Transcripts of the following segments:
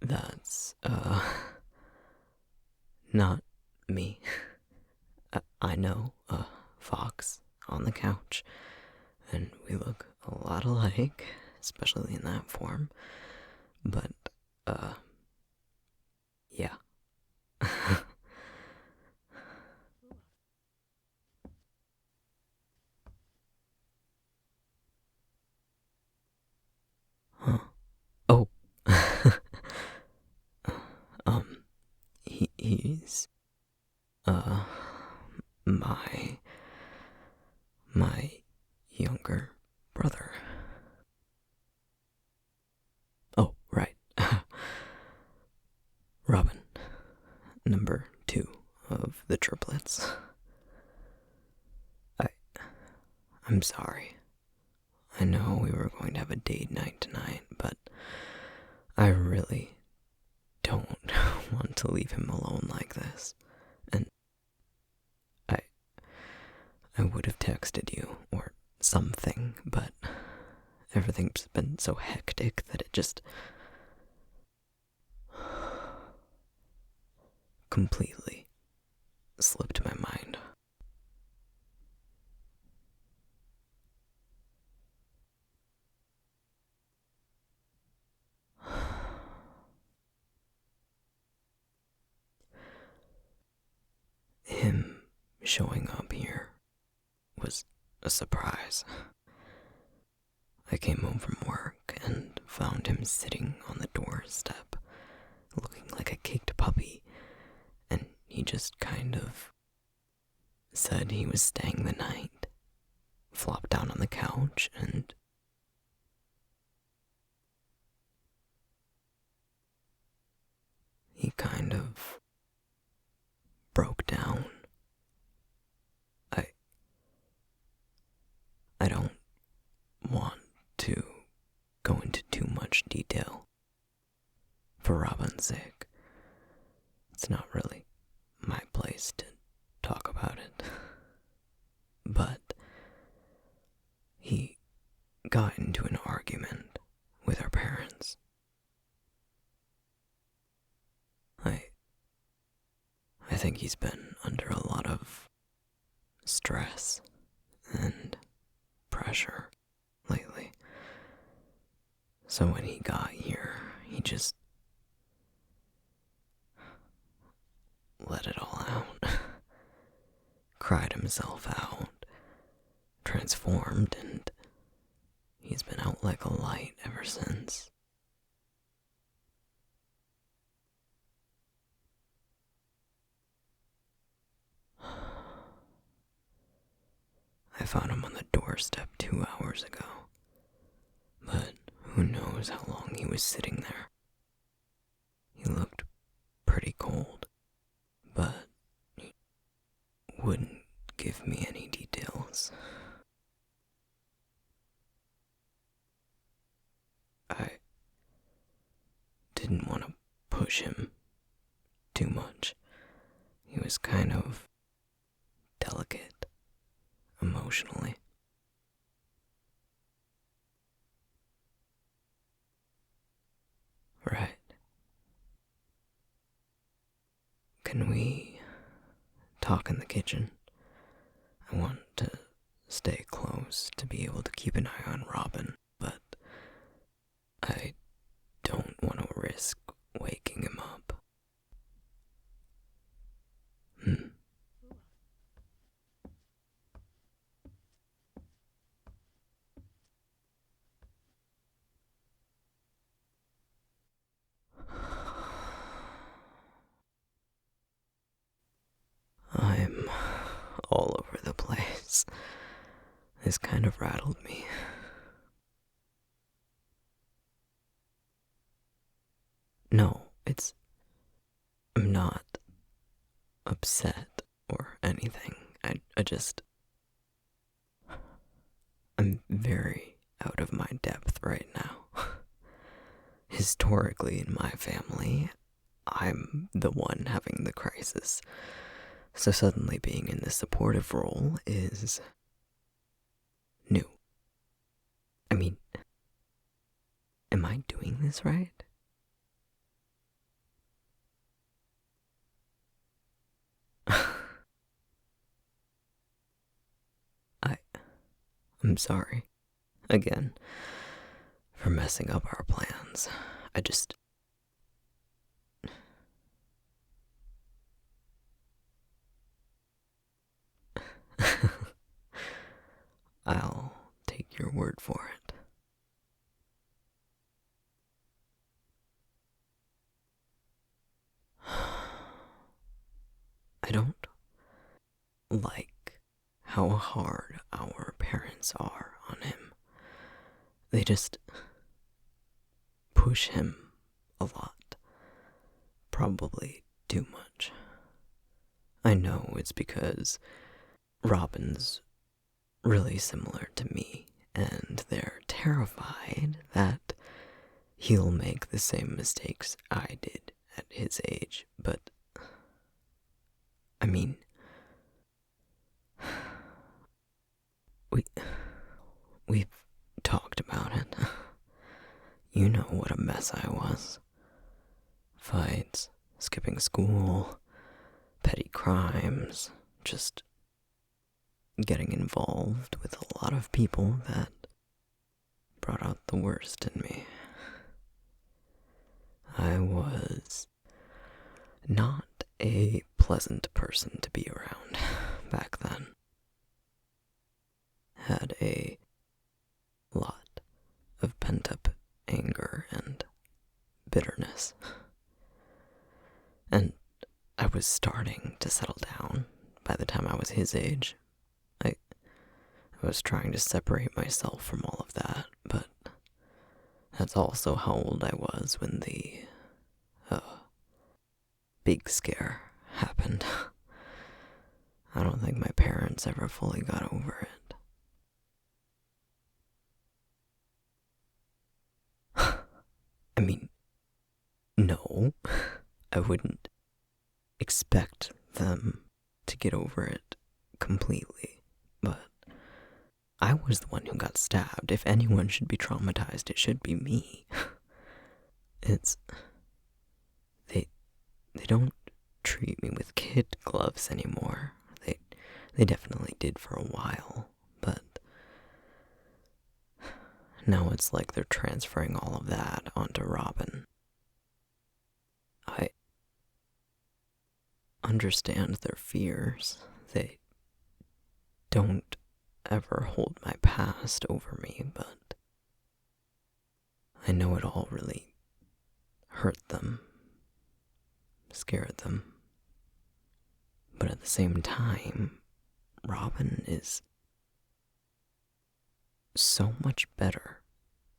That's, not me. I know, Fox on the couch, and we look a lot alike, especially in that form. But, uh, yeah. Huh. Oh. um, he's, uh, my, my younger brother. Oh, right. Robin, number two of the triplets. I, I'm sorry. I know we were going to have a date night tonight, but I really don't want to leave him alone like this. And I I would have texted you or something, but everything's been so hectic that it just completely slipped my mind. Him showing up here was a surprise. I came home from work and found him sitting on the doorstep, looking like a kicked puppy, and he just kind of said he was staying the night, flopped down on the couch, and he kind of broke down. I I don't want to go into too much detail for Robin's sake. It's not really my place to talk about it. But he got into an argument with our parents. I think he's been under a lot of stress and pressure lately. So when he got here, he just let it all out. Cried himself out, transformed, and he's been out like a light ever since. I found him on the doorstep 2 hours ago, but who knows how long he was sitting there. He looked pretty cold, but he wouldn't give me any details. I didn't want to push him too much. He was kind of delicate emotionally. Right. Can we talk in the kitchen? I want to stay close to be able to keep an eye on Robin, but I don't want to risk waking him up. I'm all over the place. This kind of rattled me. No, I'm not upset or anything. I just. I'm very out of my depth right now. Historically, in my family, I'm the one having the crisis. So suddenly being in this supportive role is new. I mean, am I doing this right? I'm sorry. Again, for messing up our plans. I just... I'll take your word for it. I don't like how hard our parents are on him. They just push him a lot. Probably too much. I know it's because Robin's really similar to me, and they're terrified that he'll make the same mistakes I did at his age, but I mean, we've talked about it. You know what a mess I was. Fights, skipping school, petty crimes, just getting involved with a lot of people that brought out the worst in me. I was not a pleasant person to be around back then. Had a lot of pent-up anger and bitterness. And I was starting to settle down by the time I was his age. I was trying to separate myself from all of that, but that's also how old I was when the big scare happened. I don't think my parents ever fully got over it. I mean, no, I wouldn't expect them to get over it completely, but I was the one who got stabbed. If anyone should be traumatized, it should be me. They don't treat me with kid gloves anymore. They definitely did for a while, but now it's like they're transferring all of that onto Robin. I understand their fears. They don't ever hold my past over me, but I know it all really hurt them, scared them. But at the same time, Robin is so much better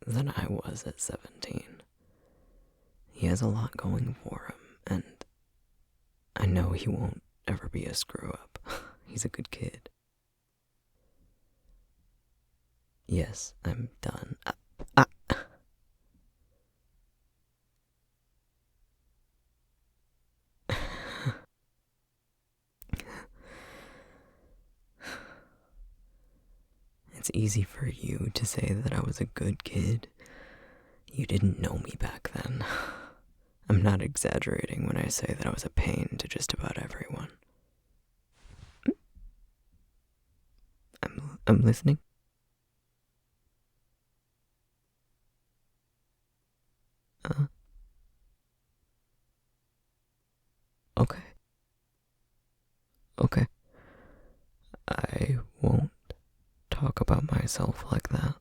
than I was at 17. He has a lot going for him, and I know he won't ever be a screw-up. He's a good kid. Yes, I'm done. It's easy for you to say that I was a good kid. You didn't know me back then. I'm not exaggerating when I say that I was a pain to just about everyone. I'm listening. Okay. Okay. I won't talk about myself like that.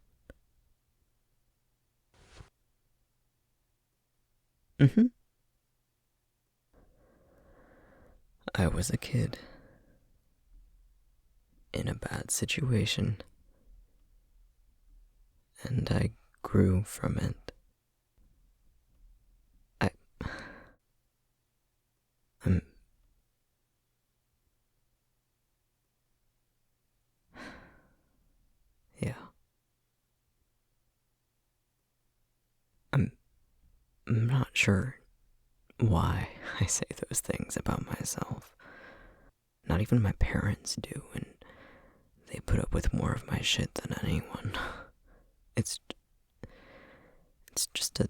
I was a kid in a bad situation, and I grew from it. I'm yeah. I'm not sure why I say those things about myself. Not even my parents do, and they put up with more of my shit than anyone. It's just a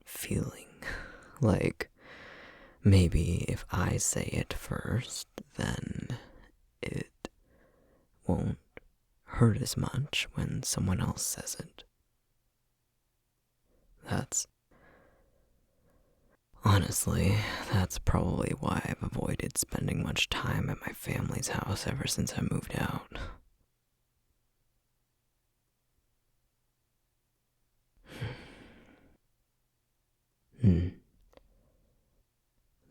feeling. Like, maybe if I say it first, then it won't hurt as much when someone else says it. Honestly, that's probably why I've avoided spending much time at my family's house ever since I moved out. Hmm.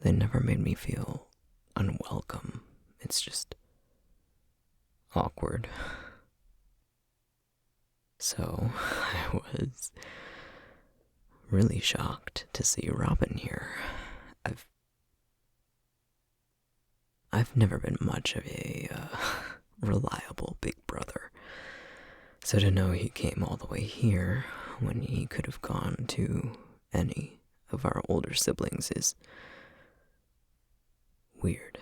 They never made me feel unwelcome. It's just awkward. So, I was really shocked to see Robin here. I've never been much of a reliable big brother. So to know he came all the way here when he could have gone to any of our older siblings is weird.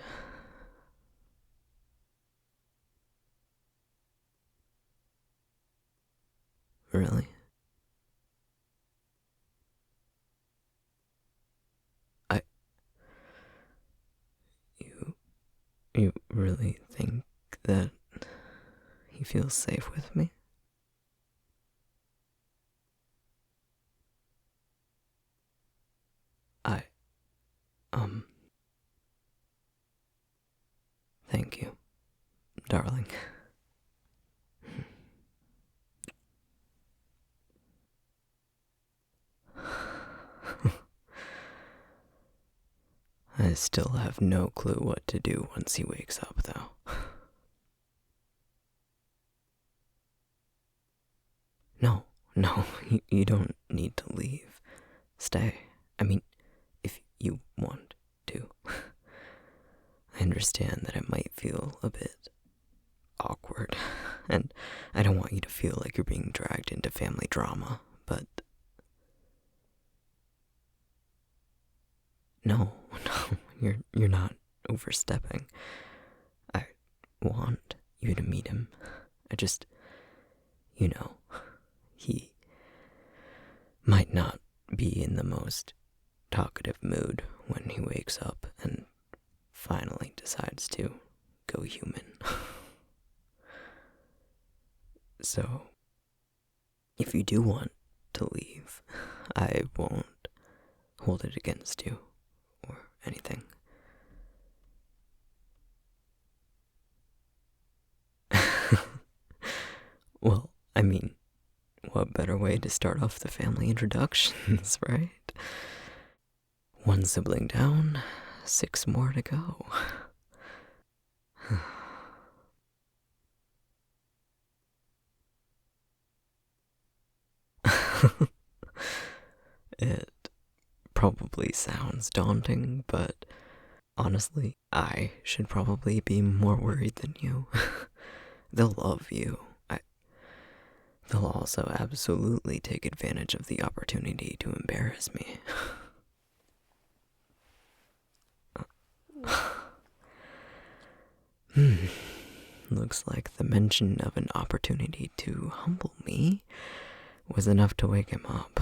Really? I... You really think that he feels safe with me? I... Thank you, darling. I still have no clue what to do once he wakes up, though. No, you don't need to leave. Stay. I mean, if you want to. I understand that it might feel a bit awkward, and I don't want you to feel like you're being dragged into family drama, but... No, you're not overstepping. I want you to meet him. I just, he might not be in the most talkative mood when he wakes up and finally decides to go human. So, if you do want to leave, I won't hold it against you or anything. Well, I mean, what better way to start off the family introductions, right? One sibling down, 6 more to go. It probably sounds daunting, but honestly, I should probably be more worried than you. They'll love you. They'll also absolutely take advantage of the opportunity to embarrass me. Looks like the mention of an opportunity to humble me was enough to wake him up.